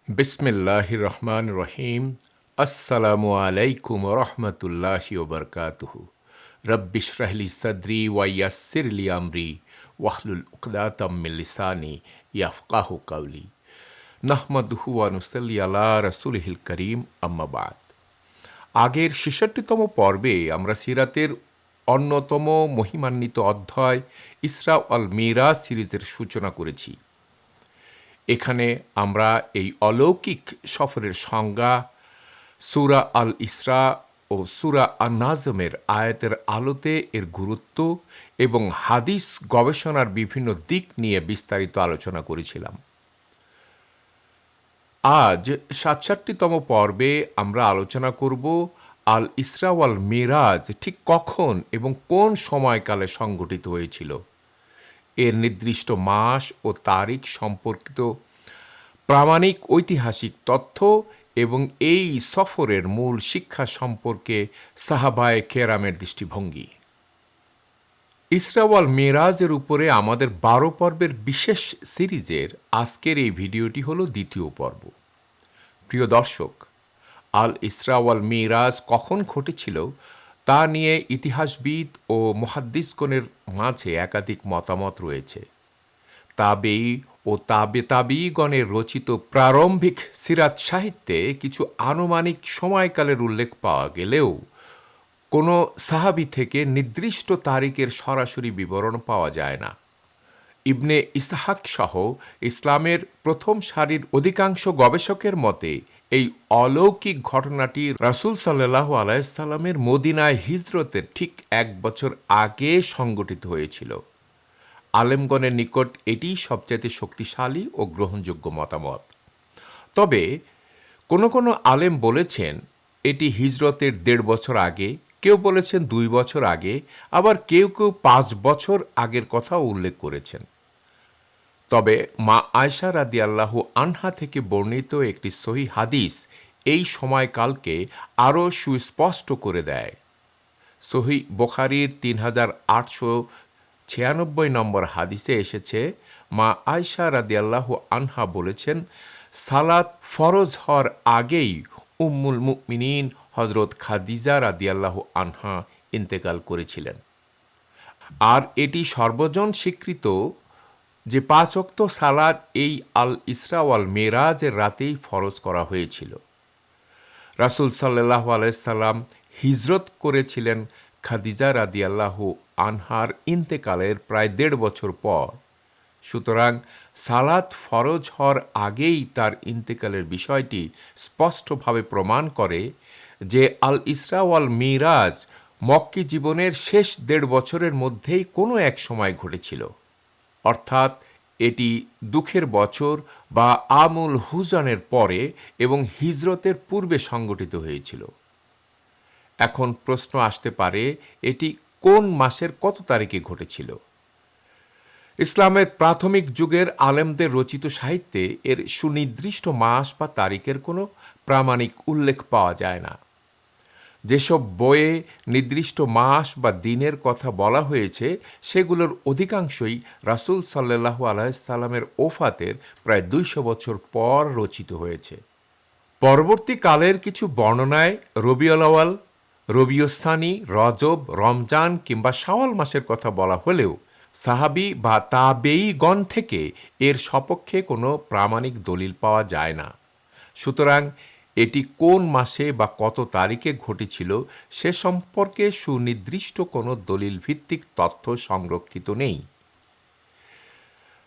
বিসমিল্লাহির রহমানির রহিম। আসসালামু আলাইকুম রহমতুল্লাহি ওবরকাতুহু। রব্বি ইশরাহলি সাদরি ওয়া ইয়াসসিরলি আমরি ওয়াহলুল উকদাতাম মিন লিসানি ইয়াফকাহু কাওলি। নাহমাদুহু ওয়া নুসাল্লি আলা রাসূলিহিল কারীম, আম্মা বাদ। আগের ৬৬তম পর্বে আমরা সিরাতের অন্যতম মহিমান্বিত অধ্যায় ইসরা ওয়াল মিরাজ সিরিজের সূচনা করেছি। এখানে আমরা এই অলৌকিক সফরের সংজ্ঞা, সূরা আল ইসরা ও সূরা আন-নাজমের আয়াতের আলোতে এর গুরুত্ব এবং হাদিস গবেষণার বিভিন্ন দিক নিয়ে বিস্তারিত আলোচনা করেছিলাম। আজ ৬৭তম পর্বে আমরা আলোচনা করব আল ইসরা ওয়াল মিরাজ ঠিক কখন এবং কোন সময়কালে সংঘটিত হয়েছিল, এর নির্দিষ্ট মাস ও তারিখ সম্পর্কিত প্রামাণিক ঐতিহাসিক তথ্য এবং এই সফরের মূল শিক্ষা সম্পর্কে সাহাবায়ে কেরামের দৃষ্টিভঙ্গি। ইসরা ওয়াল মিরাজের উপরে আমাদের ১২ পর্বের বিশেষ সিরিজের আজকের এই ভিডিওটি হলো দ্বিতীয় পর্ব। প্রিয় দর্শক, আল ইসরা ওয়াল মিরাজ কখন ঘটেছিল তা নিয়ে ইতিহাসবিদ ও মুহাদ্দিসগণের মাঝে একাধিক মতামত রয়েছে। তাবেঈ ও তাবেঈগণের রচিত প্রারম্ভিক সিরাত সাহিত্যে কিছু আনুমানিক সময়কালের উল্লেখ পাওয়া গেলেও কোনো সাহাবী থেকে নির্দিষ্ট তারিখের সরাসরি বিবরণ পাওয়া যায় না। ইবনে ইসহাক সহ ইসলামের প্রথম সারির অধিকাংশ গবেষকের মতে এই অলৌকিক ঘটনাটি রাসূল সাল্লাল্লাহু আলাইহি সাল্লামের মদিনায় হিজরতের ঠিক ১ বছর আগে সংঘটিত হয়েছিল। আলেমগণের নিকট এটিই সবচাইতে শক্তিশালী ও গ্রহণযোগ্য মতামত। তবে কোনো আলেম বলেছেন এটি হিজরতের ১.৫ বছর আগে, কেউ বলেছেন ২ বছর আগে, আবার কেউ ৫ বছর আগের কথাও উল্লেখ করেছেন। তবে মা আয়েশা রাদিয়াল্লাহু আনহা থেকে বর্ণিত একটি সহিহ হাদিস এই সময়কালকে আরও সুস্পষ্ট করে দেয়। সহিহ বুখারীর ৩৮৯৬ নম্বর হাদিসে এসেছে, মা আয়েশা রাদিয়াল্লাহু আনহা বলেছেন, সালাত ফরজ হওয়ার আগেই উম্মুল মুমিনিন হযরত খাদিজা রাদিয়াল্লাহু আনহা ইন্তেকাল করেছিলেন। আর এটি সর্বজন স্বীকৃত যে ৫ ওয়াক্ত সালাত এই আল ইসরা ওয়াল মিরাজের রাতেই ফরজ করা হয়েছিল। রাসূল সাল্লাল্লাহু আলাইহি সাল্লাম হিজরত করেছিলেন খাদিজা রাদিয়াল্লাহু আনহার ইন্তেকালের প্রায় ১.৫ বছর পর। সুতরাং সালাত ফরজ হওয়ার আগেই তার ইন্তেকালের বিষয়টি স্পষ্টভাবে প্রমাণ করে যে আল ইসরা ওয়াল মিরাজ মক্কি জীবনের শেষ ১.৫ বছরের মধ্যেই কোনো এক সময় ঘটেছিল, অর্থাৎ এটি দুঃখের বছর বা আমুল হুজানের পরে এবং হিজরতের পূর্বে সংঘটিত হয়েছিল। এখন প্রশ্ন আসতে পারে, এটি কোন মাসের কত তারিখে ঘটেছিল? ইসলামের প্রাথমিক যুগের আলেমদের রচিত সাহিত্যে এর সুনির্দিষ্ট মাস বা তারিখের কোনো প্রামাণিক উল্লেখ পাওয়া যায় না। যেসব বইয়ে নির্দিষ্ট মাস বা দিনের কথা বলা হয়েছে সেগুলোর অধিকাংশই রাসূল সাল্লাল্লাহু আলাইহি সাল্লামের ওফাতের প্রায় ২০০ বছর পর রচিত হয়েছে। পরবর্তীকালের কিছু বর্ণনায় রবিউল আউয়াল, রবিউস সানি, রজব, রমজান কিংবা শাওয়াল মাসের কথা বলা হলেও সাহাবী বা তাবেঈগণ থেকে এর সপক্ষে কোনো প্রামাণিক দলিল পাওয়া যায় না। সুতরাং এটি কোন মাসে বা কত তারিখে ঘটেছিল সে সম্পর্কে সুনির্দিষ্ট কোনো দলিল ভিত্তিক তথ্য সংরক্ষিত নেই।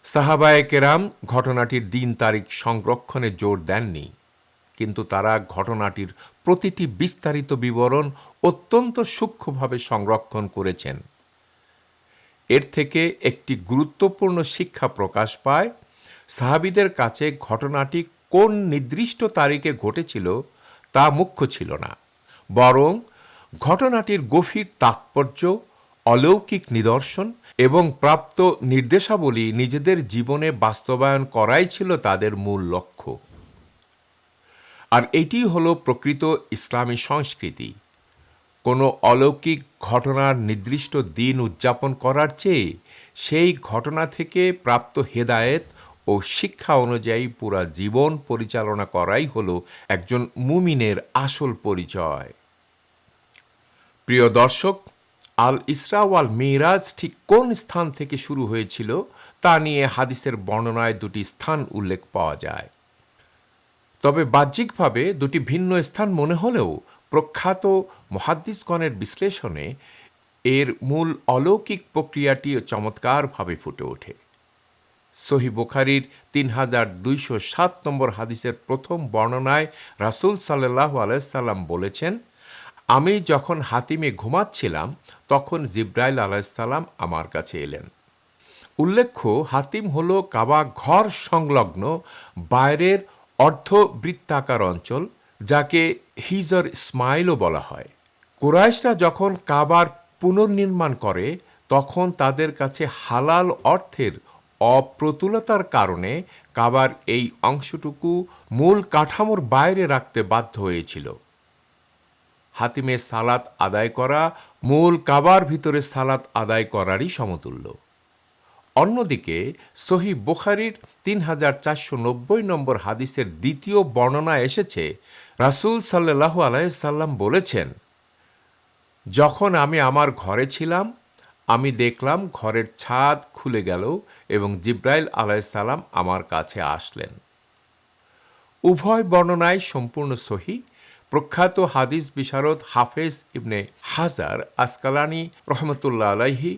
সাহাবায়ে কেরাম ঘটনাটির দিন তারিখ সংরক্ষণে জোর দেননি, কিন্তু তারা ঘটনাটির প্রতিটি বিস্তারিত বিবরণ অত্যন্ত সূক্ষ্মভাবে সংরক্ষণ করেছেন। এর থেকে একটি গুরুত্বপূর্ণ শিক্ষা প্রকাশ পায়, সাহাবীদের কাছে ঘটনাটি কোন নির্দিষ্ট তারিখে ঘটেছিল তা মুখ্য ছিল না, বরং ঘটনাটির গভীর তাৎপর্য, অলৌকিক নিদর্শন এবং প্রাপ্ত নির্দেশাবলী নিজেদের জীবনে বাস্তবায়ন করাই ছিল তাদের মূল লক্ষ্য। আর এটিই হলো প্রকৃত ইসলামী সংস্কৃতি। কোনো অলৌকিক ঘটনার নির্দিষ্ট দিন উদযাপন করার চেয়ে সেই ঘটনা থেকে প্রাপ্ত হেদায়েত ও শিক্ষা অনুযায়ী পুরা জীবন পরিচালনা করাই হলো একজন মুমিনের আসল পরিচয়। প্রিয় দর্শক, আল ইসরা ওয়াল মিরাজ ঠিক কোন স্থান থেকে শুরু হয়েছিল তা নিয়ে হাদিসের বর্ণনায় দুটি স্থান উল্লেখ পাওয়া যায়। তবে বাহ্যিকভাবে দুটি ভিন্ন স্থান মনে হলেও প্রখ্যাত মুহাদ্দিসগণের বিশ্লেষণে এর মূল অলৌকিক প্রক্রিয়াটি চমৎকারভাবে ফুটে ওঠে। সহিহ বুখারীর ৩,২০৭ নম্বর হাদিসের প্রথম বর্ণনায় রাসূল সাল্লাল্লাহু আলাইহি সাল্লাম বলেছেন, আমি যখন হাতিমে ঘুমাচ্ছিলাম তখন জিবরাইল আলাইহিস সালাম আমার কাছে এলেন। উল্লেখ্য, হাতিম হল কাবা ঘর সংলগ্ন বাইরের অর্ধবৃত্তাকার অঞ্চল, যাকে হিজর ইসমাইলও বলা হয়। কুরাইশরা যখন কাবার পুনর্নির্মাণ করে তখন তাদের কাছে হালাল অর্থের অপ্রতুলতার কারণে কাবার এই অংশটুকু মূল কাঠামোর বাইরে রাখতে বাধ্য হয়েছিল। হাতিমে সালাত আদায় করা মূল কাবার ভিতরে সালাত আদায় করারই সমতুল্য। অন্যদিকে সহিহ বুখারীর ৩,৪৯০ নম্বর হাদিসের দ্বিতীয় বর্ণনা এসেছে, রাসূল সাল্লাল্লাহু আলাইহি সাল্লাম বলেছেন, যখন আমি আমার ঘরে ছিলাম আমি দেখলাম ঘরের ছাদ খুলে গেল এবং জিবরাইল আলাইহিস সালাম আমার কাছে আসলেন। উভয় বর্ণনায় সম্পূর্ণ সহিহ। প্রখ্যাত হাদিস বিশারদ হাফেজ ইবনে হাজার আসকালানি রহমতুল্লাহ আলাইহি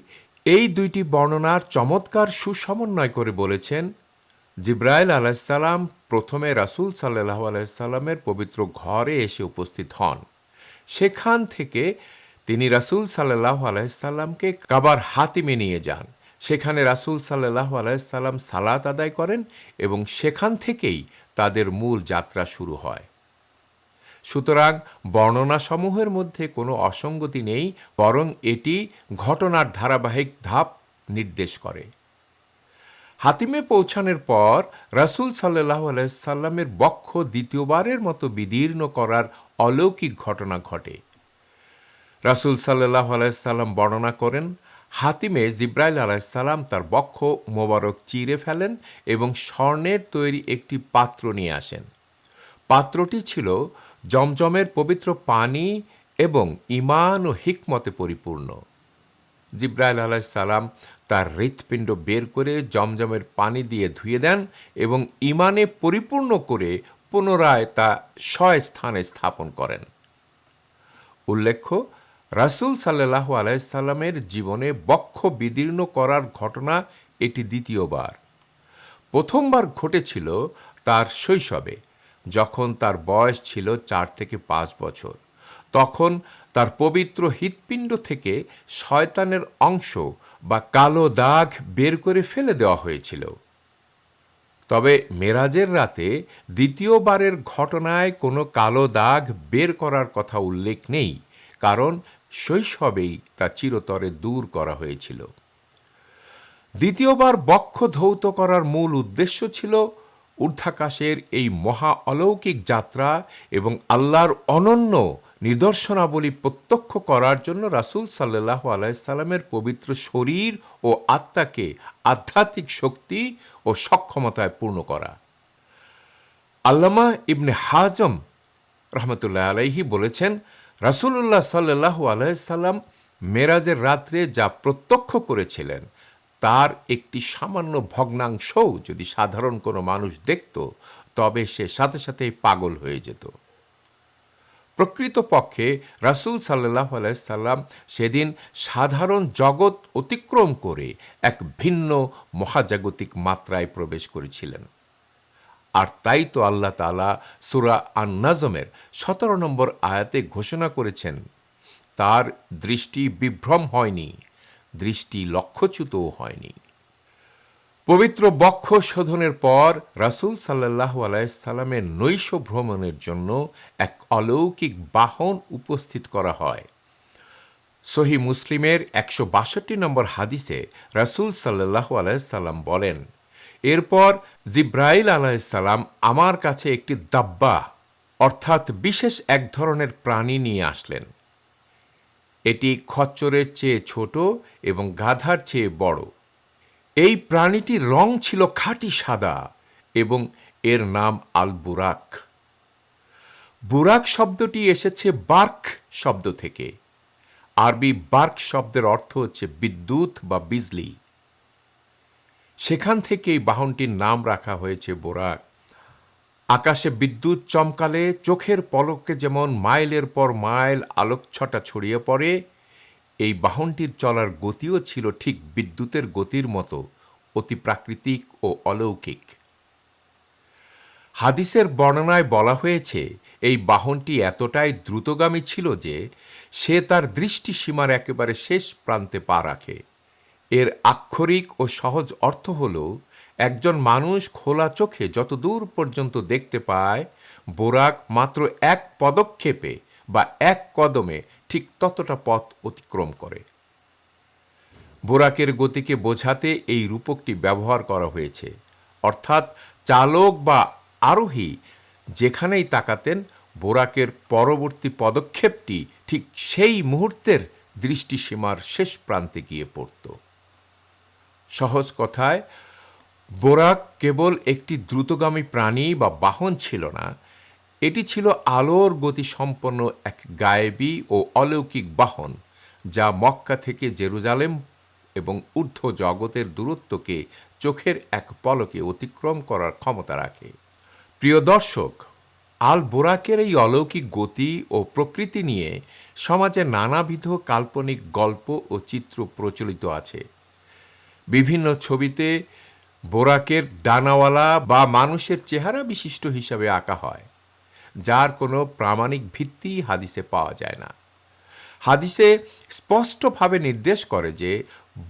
এই দুইটি বর্ণনার চমৎকার সুসমন্বয় করে বলেছেন, জিবরাইল আলাইহিস সালাম প্রথমে রাসূল সাল্লাল্লাহু আলাইহি সাল্লামের পবিত্র ঘরে এসে উপস্থিত হন। সেখান থেকে তিনি রাসূল সাল্লাল্লাহু আলাইহি সাল্লামকে কাবার হাতিমে নিয়ে যান। সেখানে রাসূল সাল্লাল্লাহু আলাইহি সাল্লাম সালাত আদায় করেন এবং সেখান থেকেই তাদের মূল যাত্রা শুরু হয়। সুতরাং বর্ণনাসমূহের মধ্যে কোনো অসঙ্গতি নেই, বরং এটি ঘটনার ধারাবাহিক ধাপ নির্দেশ করে। হাতিমে পৌঁছানোর পর রাসূল সাল্লাল্লাহু আলাইহি সাল্লামের বক্ষ দ্বিতীয়বারের মতো বিদীর্ণ করার অলৌকিক ঘটনা ঘটে। রাসূল সাল্লাল্লাহু আলাইহি সাল্লাম বর্ণনা করেন, হাতিমে জিবরাইল আলাইহিস সালাম তার বক্ষ মোবারক চিরে ফেলেন এবং স্বর্ণের তৈরি একটি পাত্র নিয়ে আসেন। পাত্রটি ছিল জমজমের পবিত্র পানি এবং ঈমান ও হিকমতে পরিপূর্ণ। জিবরাইল আলাইহিস সালাম তার হৃৎপিণ্ড বের করে জমজমের পানি দিয়ে ধুয়ে দেন এবং ঈমানে পরিপূর্ণ করে পুনরায় তা স্বস্থানে স্থাপন করেন। উল্লেখ্য, রাসূল সাল্লাল্লাহু আলাইহি সাল্লামের জীবনে বক্ষ বিদীর্ণ করার ঘটনা এটি দ্বিতীয়বার। প্রথমবার ঘটেছিল তার শৈশবে, যখন তার বয়স ছিল 4 থেকে 5 বছর। তখন তার পবিত্র হৃৎপিণ্ড থেকে শয়তানের অংশ বা কালো দাগ বের করে ফেলে দেওয়া হয়েছিল। তবে মেরাজের রাতে দ্বিতীয়বারের ঘটনায় কোনো কালো দাগ বের করার কথা উল্লেখ নেই, কারণ শৈশবেই তা চিরতরে দূর করা হয়েছিল। দ্বিতীয়বার বক্ষ ধৌত করার মূল উদ্দেশ্য ছিল ঊর্ধ্বাকাশের এই মহা অলৌকিক যাত্রা এবং আল্লাহর অনন্য নিদর্শনাবলী প্রত্যক্ষ করার জন্য রাসূল সাল্লাল্লাহু আলাইহি সাল্লামের পবিত্র শরীর ও আত্মাকে আধ্যাত্মিক শক্তি ও সক্ষমতায় পূর্ণ করা। আল্লামা ইবনে হাজম রহমতুল্লাহ আলাইহি বলেছেন, রাসূলুল্লাহ সাল্লাল্লাহু আলাইহি সাল্লাম মেরাজের রাত্রে যা প্রত্যক্ষ করেছিলেন তার একটি সামান্য ভগ্নাংশও যদি সাধারণ কোনো মানুষ দেখত তবে সে সাথে সাথেই পাগল হয়ে যেত। প্রকৃতপক্ষে রাসূল সাল্লাল্লাহু আলাইহি সাল্লাম সেদিন সাধারণ জগৎ অতিক্রম করে এক ভিন্ন মহাজাগতিক মাত্রায় প্রবেশ করেছিলেন। আর তাই তো আল্লাহ তাআলা সূরা আন-নাজমের 17 নম্বর আয়াতে ঘোষণা করেছেন, তার দৃষ্টি বিভ্রম হয়নি, দৃষ্টি লক্ষ্যচ্যুতও হয়নি। পবিত্র বক্ষ শোধনের পর রাসূল সাল্লাল্লাহু আলাইহি সাল্লামের নৈশ ভ্রমণের জন্য এক অলৌকিক বাহন উপস্থিত করা হয়। সহিহ মুসলিমের 162 নম্বর হাদিসে রাসূল সাল্লাল্লাহু আলাইহি সাল্লাম বলেন, এরপর জিবরাইল আলাইহিস সালাম আমার কাছে একটি দাব্বা অর্থাৎ বিশেষ এক ধরনের প্রাণী নিয়ে আসলেন। এটি খচ্চরের চেয়ে ছোট এবং গাধার চেয়ে বড়। এই প্রাণীটির রং ছিল খাঁটি সাদা এবং এর নাম আল বুরাক। বুরাক শব্দটি এসেছে বার্ক শব্দ থেকে। আরবি বার্ক শব্দের অর্থ হচ্ছে বিদ্যুৎ বা বিজলি। সেখান থেকে এই বাহনটির নাম রাখা হয়েছে বোরাক। আকাশে বিদ্যুৎ চমকালে চোখের পলকে যেমন মাইলের পর মাইল আলোকছটা ছড়িয়ে পড়ে, এই বাহনটির চলার গতিও ছিল ঠিক বিদ্যুতের গতির মতো অতি প্রাকৃতিক ও অলৌকিক। হাদিসের বর্ণনায় বলা হয়েছে এই বাহনটি এতটাই দ্রুতগামী ছিল যে সে তার দৃষ্টিসীমার একেবারে শেষ প্রান্তে পা রাখে। এর আক্ষরিক ও সহজ অর্থ হল একজন মানুষ খোলা চোখে যত দূর পর্যন্ত দেখতে পায়, বোরাক মাত্র এক পদক্ষেপে বা এক কদমে ঠিক ততটা পথ অতিক্রম করে। বোরাকের গতিকে বোঝাতে এই রূপকটি ব্যবহার করা হয়েছে, অর্থাৎ চালক বা আরোহী যেখানেই তাকাতেন, বোরাকের পরবর্তী পদক্ষেপটি ঠিক সেই মুহূর্তের দৃষ্টিসীমার শেষ প্রান্তে গিয়ে পড়ত। সহজ কথায়, বোরাক কেবল একটি দ্রুতগামী প্রাণী বা বাহন ছিল না, এটি ছিল আলোর গতি সম্পন্ন এক গায়েবী ও অলৌকিক বাহন, যা মক্কা থেকে জেরুজালেম এবং ঊর্ধ্ব জগতের দূরত্বকে চোখের এক পলকে অতিক্রম করার ক্ষমতা রাখে। প্রিয় দর্শক, আল বোরাকের এই অলৌকিক গতি ও প্রকৃতি নিয়ে সমাজে নানাবিধ কাল্পনিক গল্প ও চিত্র প্রচলিত আছে। বিভিন্ন ছবিতে বোরাকের ডানাওয়ালা বা মানুষের চেহারা বিশিষ্ট হিসাবে আঁকা হয়, যার কোনো প্রামাণিক ভিত্তি হাদিসে পাওয়া যায় না। হাদিসে স্পষ্টভাবে নির্দেশ করে যে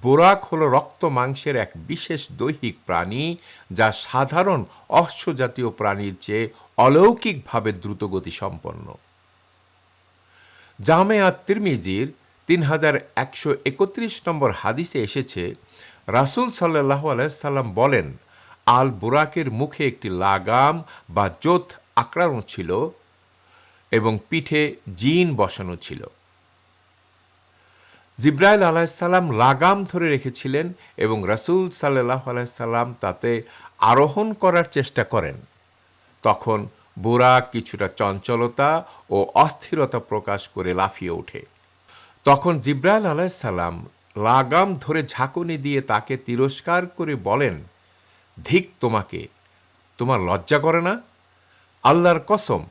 বোরাক হল রক্ত মাংসের এক বিশেষ দৈহিক প্রাণী, যা সাধারণ অশ্বজাতীয় প্রাণীর চেয়ে অলৌকিকভাবে দ্রুতগতি সম্পন্ন। জামে আত-তিরমিজির 3131 নম্বর হাদিসে এসেছে, রাসূল সাল্লাল্লাহু আলাইহি সাল্লাম বলেন, আল বুরাকের মুখে একটি লাগাম বা জোত আঁকড়ানো ছিল এবং পিঠে জিন বসানো ছিল। জিবরাইল আলাইহিসসালাম লাগাম ধরে রেখেছিলেন এবং রাসূল সাল্লাল্লাহু আলাইহি সাল্লাম তাতে আরোহণ করার চেষ্টা করেন। তখন বুরাক কিছুটা চঞ্চলতা ও অস্থিরতা প্রকাশ করে লাফিয়ে ওঠে। তখন জিবরাইল আলাইহিসসালাম লাগাম ধরে ঝাঁকুনি দিয়ে তাকে তিরস্কার করে বলেন, ধিক তোমাকে, তোমার লজ্জা করে না? আল্লাহর কসম,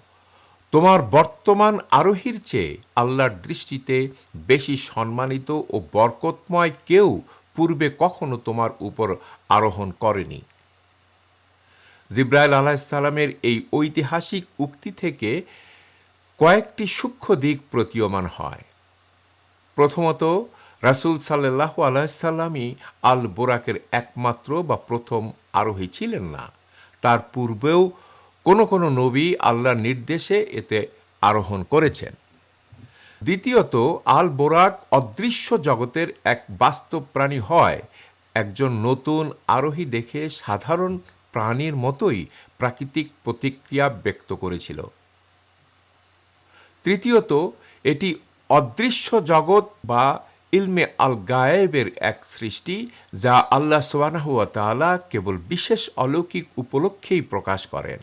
তোমার বর্তমান আরোহীর চেয়ে আল্লাহর দৃষ্টিতে বেশি সম্মানিত ও বরকতময় কেউ পূর্বে কখনো তোমার উপর আরোহণ করেনি। জিবরাইল আলাইহিসসালামের এই ঐতিহাসিক উক্তি থেকে কয়েকটি সূক্ষ্ম দিক প্রতীয়মান হয়। প্রথমত, রাসূল সাল্লাল্লাহু আলাইহি সাল্লামই আল বোরাকের একমাত্র বা প্রথম আরোহী ছিলেন না। তার পূর্বেও কোনো কোনো নবী আল্লাহর নির্দেশে এতে আরোহণ করেছেন। দ্বিতীয়ত, আল বোরাক অদৃশ্য জগতের এক বাস্তব প্রাণী হয় একজন নতুন আরোহী দেখে সাধারণ প্রাণীর মতোই প্রাকৃতিক প্রতিক্রিয়া ব্যক্ত করেছিল। তৃতীয়ত, এটি অদৃশ্য জগৎ বা ইলমে আল গায়েবের এক সৃষ্টি, যা আল্লাহ সুবহানাহু ওয়া তাআলা কেবল বিশেষ অলৌকিক উপলক্ষেই প্রকাশ করেন।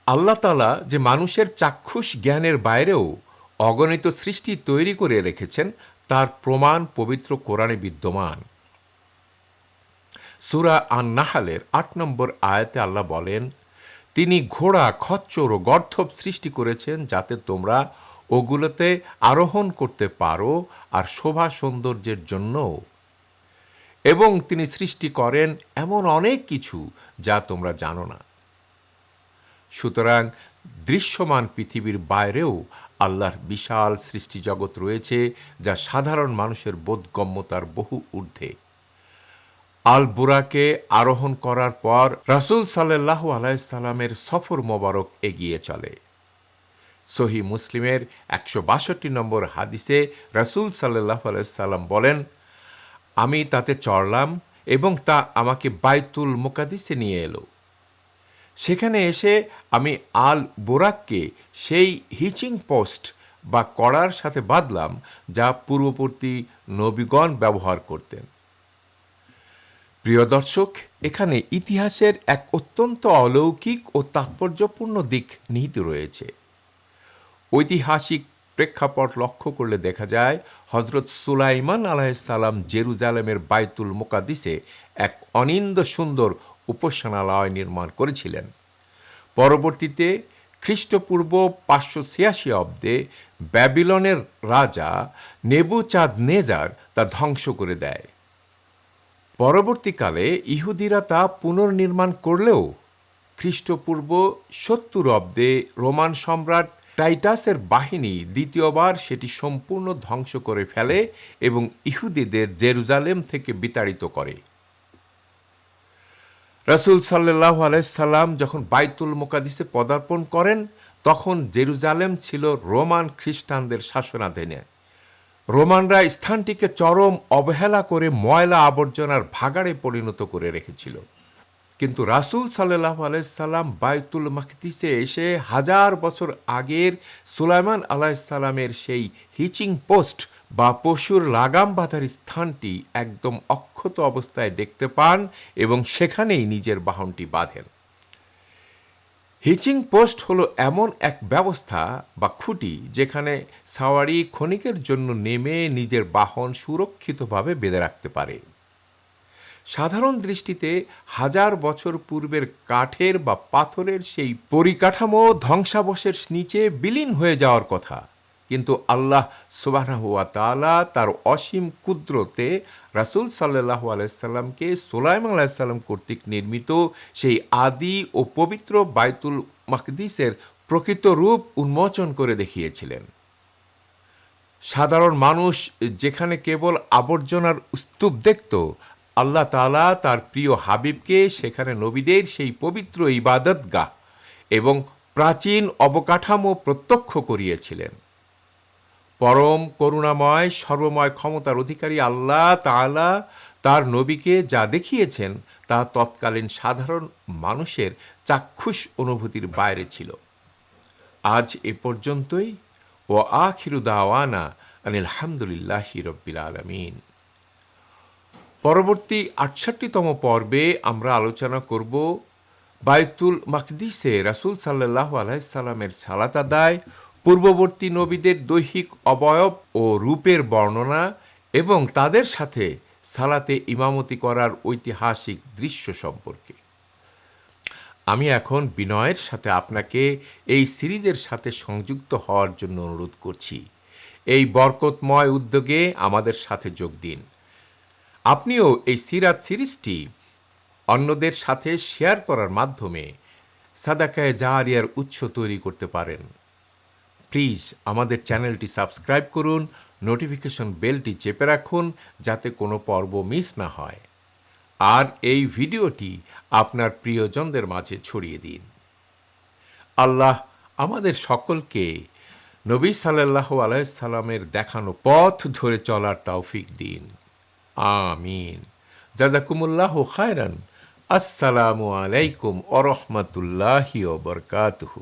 আল্লাহ তাআলা যে মানুষের চাক্ষুষ জ্ঞানের বাইরেও অগণিত সৃষ্টি তৈরি করে রেখেছেন, তার প্রমাণ পবিত্র কোরআনে বিদ্যমান। সূরা আন-নাহলের ৮ নম্বর আয়াতে আল্লাহ বলেন, তিনি ঘোড়া, খচ্চর ও গর্দভ সৃষ্টি করেছেন যাতে তোমরা ওগুলোতে আরোহণ করতে পারো আর শোভা সৌন্দর্যের জন্যও। এবং তিনি সৃষ্টি করেন এমন অনেক কিছু যা তোমরা জানো না। সুতরাং দৃশ্যমান পৃথিবীর বাইরেও আল্লাহর বিশাল সৃষ্টি জগৎ রয়েছে, যা সাধারণ মানুষের বোধগম্যতার বহু ঊর্ধ্বে। আল বুরাকে আরোহণ করার পর রাসূল সাল্লাল্লাহু আলাইহি সাল্লামের সফর মোবারক এগিয়ে চলে। সহিহ মুসলিমের ১৬২ নম্বর হাদিসে রাসূল সাল্লাল্লাহু আলাইহি সাল্লাম বলেন, আমি তাতে চড়লাম এবং তা আমাকে বাইতুল মুকাদ্দিসে নিয়ে এলো। সেখানে এসে আমি আল বুরাককে সেই হিচিং পোস্ট বা কড়ার সাথে বাঁধলাম যা পূর্ববর্তী নবীগণ ব্যবহার করতেন। প্রিয় দর্শক, এখানে ইতিহাসের এক অত্যন্ত অলৌকিক ও তাৎপর্যপূর্ণ দিক নিহিত রয়েছে। ঐতিহাসিক প্রেক্ষাপট লক্ষ্য করলে দেখা যায় হজরত সুলাইমান আলাইহিসসালাম জেরুজালেমের বাইতুল মুকাদ্দিসে এক অনিন্দ্য সুন্দর উপাসনালয় নির্মাণ করেছিলেন। পরবর্তীতে খ্রিস্টপূর্ব 586 অব্দে ব্যাবিলনের রাজা নেবুচাঁদনেজার তা ধ্বংস করে দেয়। পরবর্তীকালে ইহুদিরা তা পুনর্নির্মাণ করলেও খ্রিস্টপূর্ব 70 অব্দে রোমান সম্রাট টাইটাসের বাহিনী দ্বিতীয়বার সেটি সম্পূর্ণ ধ্বংস করে ফেলে এবং ইহুদিদের জেরুজালেম থেকে বিতাড়িত করে। রাসূল সাল্লাল্লাহু আলাইহি সাল্লাম যখন বাইতুল মুকাদ্দিসে পদার্পণ করেন, তখন জেরুজালেম ছিল রোমান খ্রিস্টানদের শাসনাধীনে। রোমানরা স্থানটিকে চরম অবহেলা করে ময়লা আবর্জনার ভাগাড়ে পরিণত করে রেখেছিল। কিন্তু রাসূল সাল্লাল্লাহু আলাইহি সাল্লাম বাইতুল মাকদিসে এসে 1000 বছর আগের সুলাইমান আলাইহিস সালামের সেই হিচিং পোস্ট বা পশুর লাগাম বাঁধার স্থানটি একদম অক্ষত অবস্থায় দেখতে পান এবং সেখানেই নিজের বাহনটি বাঁধেন। হিচিং পোস্ট হলো এমন এক ব্যবস্থা বা খুঁটি যেখানে সাওয়ারি ক্ষণিকের জন্য নেমে নিজের বাহন সুরক্ষিতভাবে বেঁধে রাখতে পারে। সাধারণ দৃষ্টিতে 1000 বছর পূর্বের কাঠের বা পাথরের সেই পরিকাঠামো ধ্বংসাবশেষ নিচে বিলীন হয়ে যাওয়ার কথা, কিন্তু আল্লাহ সুবহানাহু ওয়া তাআলা তার অসীম কুদরতে রাসূল সাল্লাল্লাহু আলাইহি সাল্লামকে সুলাইমান আলাইহিস সালাম কর্তৃক নির্মিত সেই আদি ও পবিত্র বাইতুল মাকদিসের প্রকৃত রূপ উন্মোচন করে দেখিয়েছিলেন। সাধারণ মানুষ যেখানে কেবল আবর্জনার স্তূপ দেখত, আল্লাহ তাআলা তার প্রিয় হাবিবকে সেখানে নবীদের সেই পবিত্র ইবাদতগাহ এবং প্রাচীন অবকাঠামো প্রত্যক্ষ করিয়েছিলেন। পরম করুণাময় সর্বময় ক্ষমতার অধিকারী আল্লাহ তাআলা তার নবীকে যা দেখিয়েছেন তা তৎকালীন সাধারণ মানুষের চাক্ষুষ অনুভূতির বাইরে ছিল। আজ এ পর্যন্তই। ওয়া আখিরু দাওয়ানা আনিল হামদুলিল্লাহি রাব্বিল আলামিন। পরবর্তী 68তম পর্বে আমরা আলোচনা করব বাইতুল মাকদিসে রাসূল সাল্লাল্লাহু আলাইহি সাল্লামের সালাত আদায়, পূর্ববর্তী নবীদের দৈহিক অবয়ব ও রূপের বর্ণনা এবং তাদের সাথে সালাতে ইমামতি করার ঐতিহাসিক দৃশ্য সম্পর্কে। আমি এখন বিনয়ের সাথে আপনাকে এই সিরিজের সাথে সংযুক্ত হওয়ার জন্য অনুরোধ করছি। এই বরকতময় উদ্যোগে আমাদের সাথে যোগ দিন। আপনিও এই সিরাত সিরিজটি অন্যদের সাথে শেয়ার করার মাধ্যমে সাদাকায়ে জারিয়ার উৎস তৈরি করতে পারেন। প্লিজ আমাদের চ্যানেলটি সাবস্ক্রাইব করুন, নোটিফিকেশন বেলটি চেপে রাখুন যাতে কোনো পর্ব মিস না হয়, আর এই ভিডিওটি আপনার প্রিয়জনদের মাঝে ছড়িয়ে দিন। আল্লাহ আমাদের সকলকে নবী সাল্লাল্লাহু আলাইহি সাল্লামের দেখানো পথ ধরে চলার তৌফিক দিন। আমিন। জাযাকুমুল্লাহু খায়রান। আসসালামু আলাইকুম ওয়া রাহমাতুল্লাহি ওয়া বারাকাতুহু।